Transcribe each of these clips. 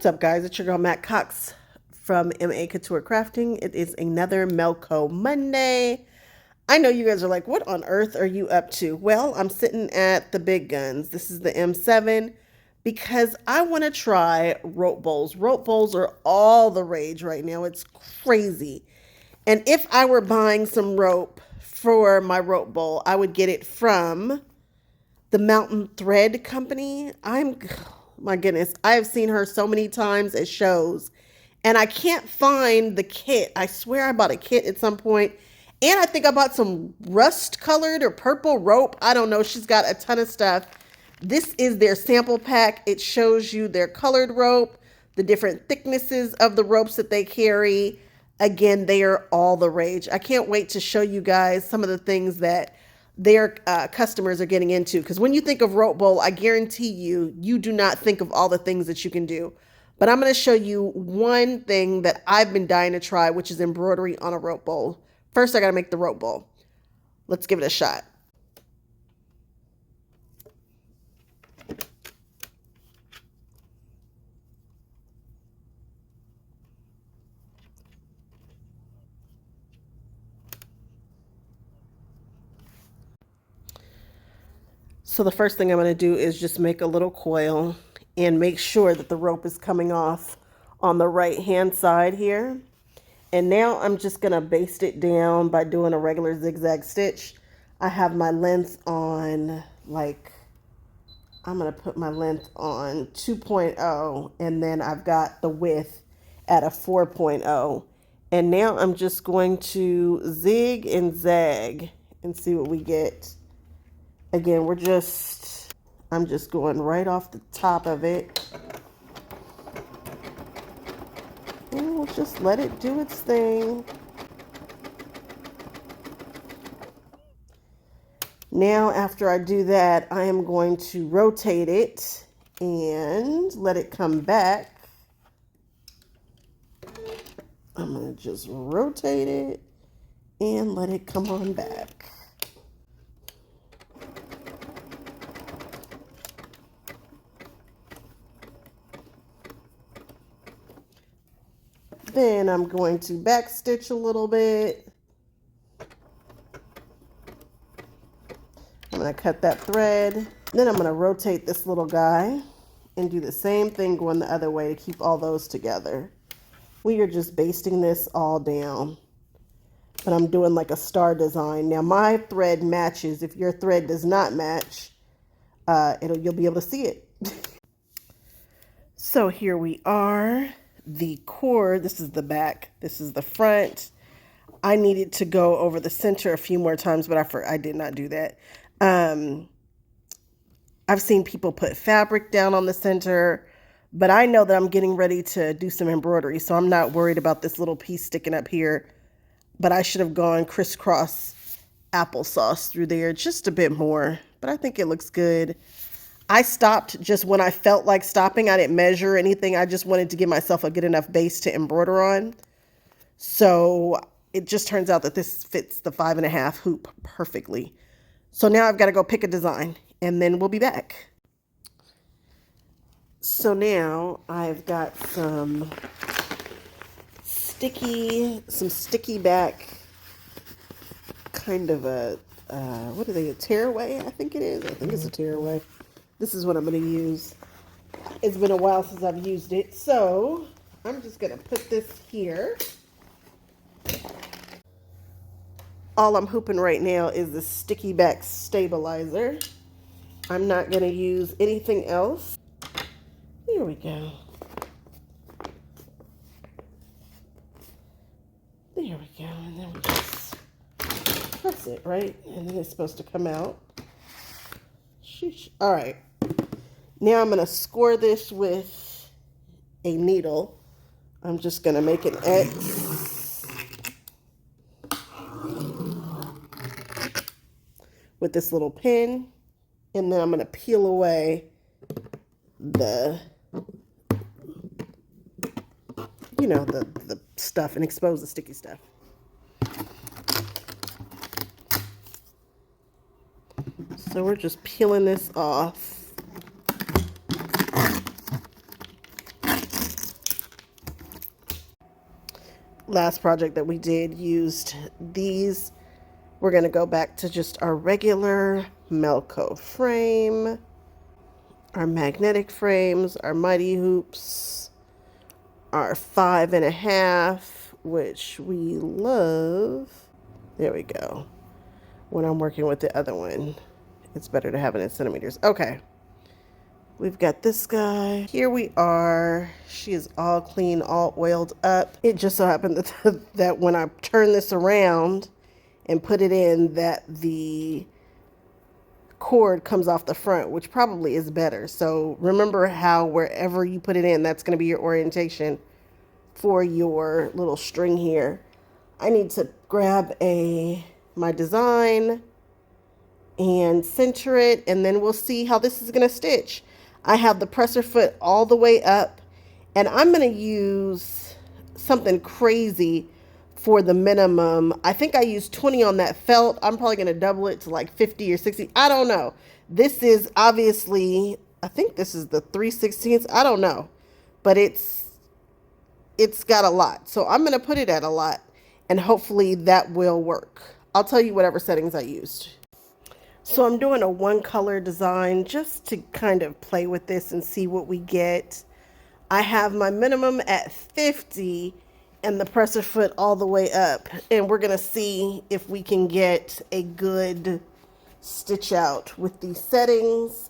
What's up, guys? It's your girl Matt Cox from A Couture Crafting. It is another Melco Monday. I know you guys are like, what on earth are you up to? Well, I'm sitting at the big guns. This is the M7 because I want to try rope bowls. Rope bowls are all the rage right now. It's crazy. And if I were buying some rope for my rope bowl, I would get it from the Mountain Thread Company. My goodness, I have seen her so many times at shows and I can't find the kit. I swear I bought a kit at some point, and I think I bought some rust colored or purple rope. I don't know. She's got a ton of stuff. This is their sample pack. It shows you their colored rope, the different thicknesses of the ropes that they carry. Again, they are all the rage. I can't wait to show you guys some of the things that their customers are getting into, because when you think of rope bowl, I guarantee you do not think of all the things that you can do. But I'm going to show you one thing that I've been dying to try, which is embroidery on a rope bowl. First, I got to make the rope bowl. Let's give it a shot. So the first thing I'm going to do is just make a little coil and make sure that the rope is coming off on the right hand side here. And now I'm just going to baste it down by doing a regular zigzag stitch. I have my length on, I'm going to put my length on 2.0, and then I've got the width at a 4.0. And now I'm just going to zig and zag and see what we get. Again, I'm just going right off the top of it. And we'll just let it do its thing. Now, after I do that, I am going to rotate it and let it come back. I'm going to just rotate it and let it come on back. Then I'm going to back stitch a little bit. I'm going to cut that thread. Then I'm going to rotate this little guy and do the same thing going the other way to keep all those together. We are just basting this all down. But I'm doing like a star design. Now my thread matches. If your thread does not match, you'll be able to see it. So here we are. The cord, this is the back, this is the front. I needed to go over the center a few more times, but I did not do that. I've seen people put fabric down on the center, but I know that I'm getting ready to do some embroidery, so I'm not worried about this little piece sticking up here. But I should have gone crisscross applesauce through there just a bit more, but I think it looks good. I stopped just when I felt like stopping. I didn't measure anything. I just wanted to give myself a good enough base to embroider on. So it just turns out that this fits the 5.5 hoop perfectly. So now I've got to go pick a design and then we'll be back. So now I've got some sticky back, kind of a, what are they, a tearaway? I think it is. I think it's a tearaway. This is what I'm going to use. It's been a while since I've used it, so I'm just going to put this here. All I'm hooping right now is the sticky back stabilizer. I'm not going to use anything else. Here we go. There we go. And then we just press it, right? And then it's supposed to come out. Sheesh. All right. Now I'm going to score this with a needle. I'm just going to make an X with this little pin. And then I'm going to peel away the stuff and expose the sticky stuff. So we're just peeling this off. last project that we did used these. We're going to go back to just our regular Melco frame, our magnetic frames, our mighty hoops, our 5.5, which we love. There we go. When I'm working with the other one, it's better to have it in centimeters. Okay. We've got this guy. Here we are. She is all clean, all oiled up. It just so happened that when I turn this around and put it in, that the cord comes off the front, which probably is better. So remember how wherever you put it in, that's going to be your orientation for your little string here. I need to grab my design and center it, and then we'll see how this is going to stitch. I have the presser foot all the way up, and I'm going to use something crazy for the minimum. I think I used 20 on that felt. I'm probably going to double it to like 50 or 60. I don't know. This is obviously, I think this is the 3/16. I don't know, but it's got a lot. So I'm going to put it at a lot, and hopefully that will work. I'll tell you whatever settings I used. So I'm doing a one color design just to kind of play with this and see what we get. I have my minimum at 50 and the presser foot all the way up. And we're going to see if we can get a good stitch out with these settings.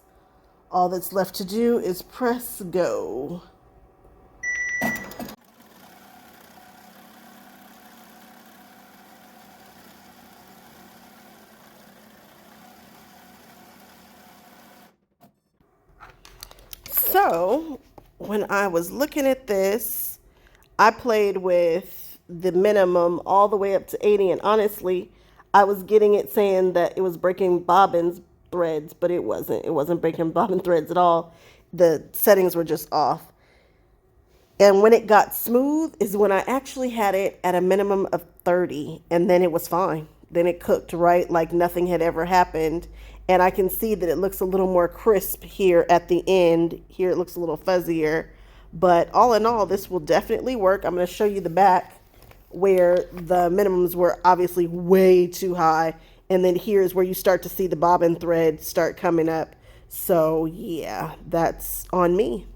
All that's left to do is press go. So when I was looking at this, I played with the minimum all the way up to 80. And honestly, I was getting it saying that it was breaking bobbin threads, but it wasn't. It wasn't breaking bobbin threads at all. The settings were just off. And when it got smooth is when I actually had it at a minimum of 30, and then it was fine. Then it cooked right like nothing had ever happened. And I can see that it looks a little more crisp here at the end. Here it looks a little fuzzier. But all in all, this will definitely work. I'm going to show you the back where the minimums were obviously way too high. And then here's where you start to see the bobbin thread start coming up. So yeah, that's on me.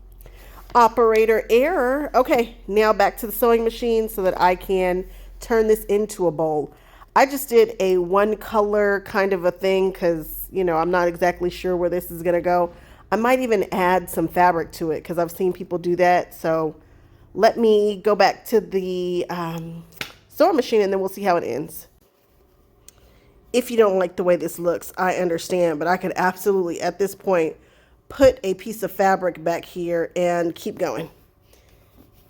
Operator error. Okay, now back to the sewing machine so that I can turn this into a bowl. I just did a one color kind of a thing because, you know, I'm not exactly sure where this is going to go. I might even add some fabric to it because I've seen people do that. So let me go back to the sewing machine and then we'll see how it ends. If you don't like the way this looks, I understand, but I could absolutely at this point put a piece of fabric back here and keep going.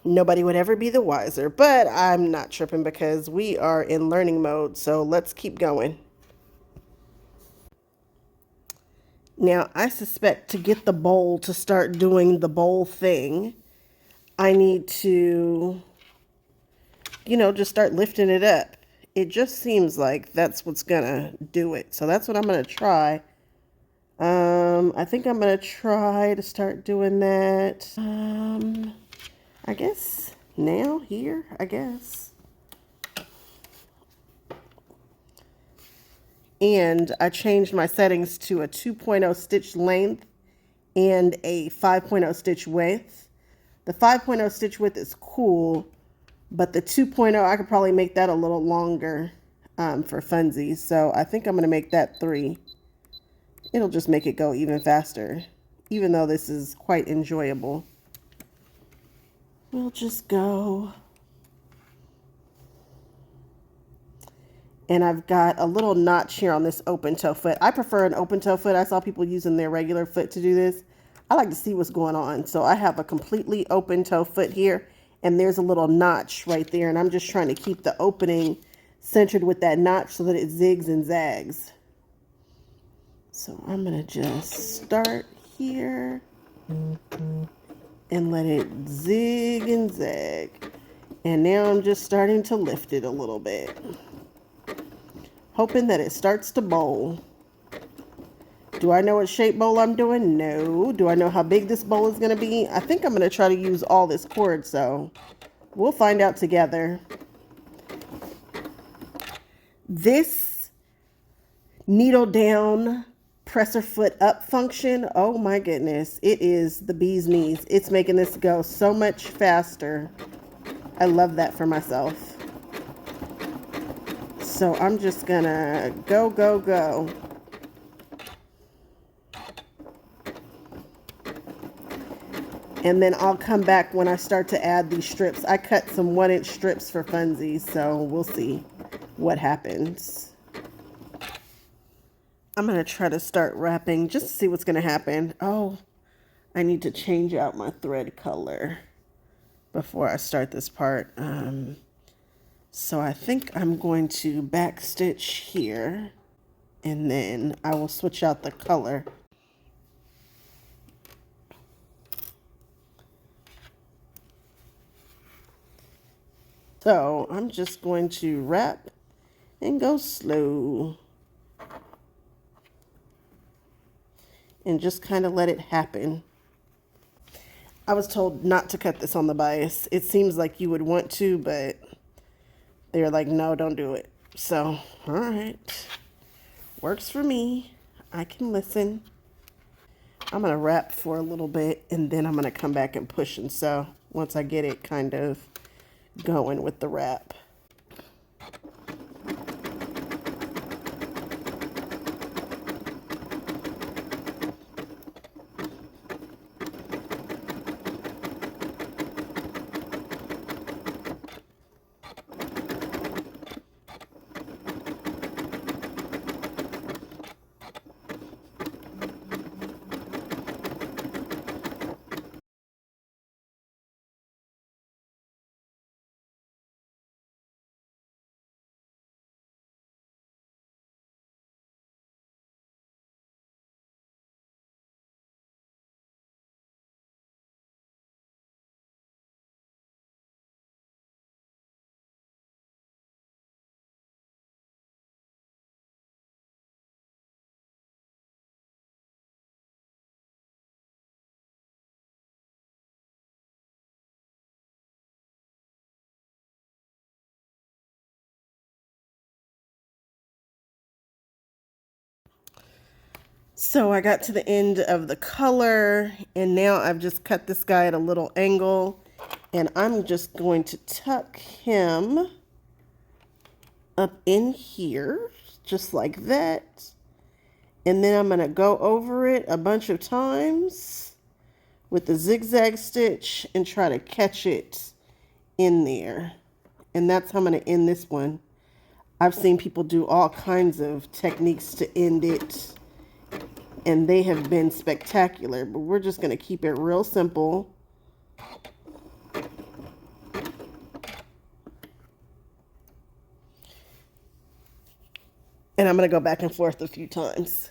Nobody would ever be the wiser, but I'm not tripping because we are in learning mode. So let's keep going. Now, I suspect to get the bowl to start doing the bowl thing, I need to, you know, just start lifting it up. It just seems like that's what's gonna do it. So that's what I'm gonna try. I think I'm gonna try to start doing that. I guess now here, I guess. And I changed my settings to a 2.0 stitch length and a 5.0 stitch width. The 5.0 stitch width is cool, but the 2.0, I could probably make that a little longer for funsies. So I think I'm going to make that 3. It'll just make it go even faster, even though this is quite enjoyable. We'll just go. And I've got a little notch here on this open toe foot. I prefer an open toe foot. I saw people using their regular foot to do this. I like to see what's going on. So I have a completely open toe foot here, and there's a little notch right there. And I'm just trying to keep the opening centered with that notch so that it zigs and zags. So I'm going to just start here and let it zig and zag. And now I'm just starting to lift it a little bit, hoping that it starts to bowl. Do I know what shape bowl I'm doing? No. Do I know how big this bowl is going to be? I think I'm going to try to use all this cord, so we'll find out together. This needle down, presser foot up function, oh my goodness, it is the bee's knees. It's making this go so much faster. I love that for myself. So I'm just gonna go, go, go. And then I'll come back when I start to add these strips. I cut some 1-inch strips for funsies, so we'll see what happens. I'm going to try to start wrapping just to see what's going to happen. Oh, I need to change out my thread color before I start this part. So I think I'm going to backstitch here, and then I will switch out the color. So I'm just going to wrap and go slow. And just kind of let it happen. I was told not to cut this on the bias. It seems like you would want to, but they're like, no, don't do it. So, all right. Works for me. I can listen. I'm going to wrap for a little bit, and then I'm going to come back and push and sew once I get it kind of going with the wrap. So I got to the end of the color, and now I've just cut this guy at a little angle, and I'm just going to tuck him up in here, just like that. And then I'm going to go over it a bunch of times with the zigzag stitch and try to catch it in there. And that's how I'm going to end this one. I've seen people do all kinds of techniques to end it, and they have been spectacular, but we're just going to keep it real simple. And I'm going to go back and forth a few times.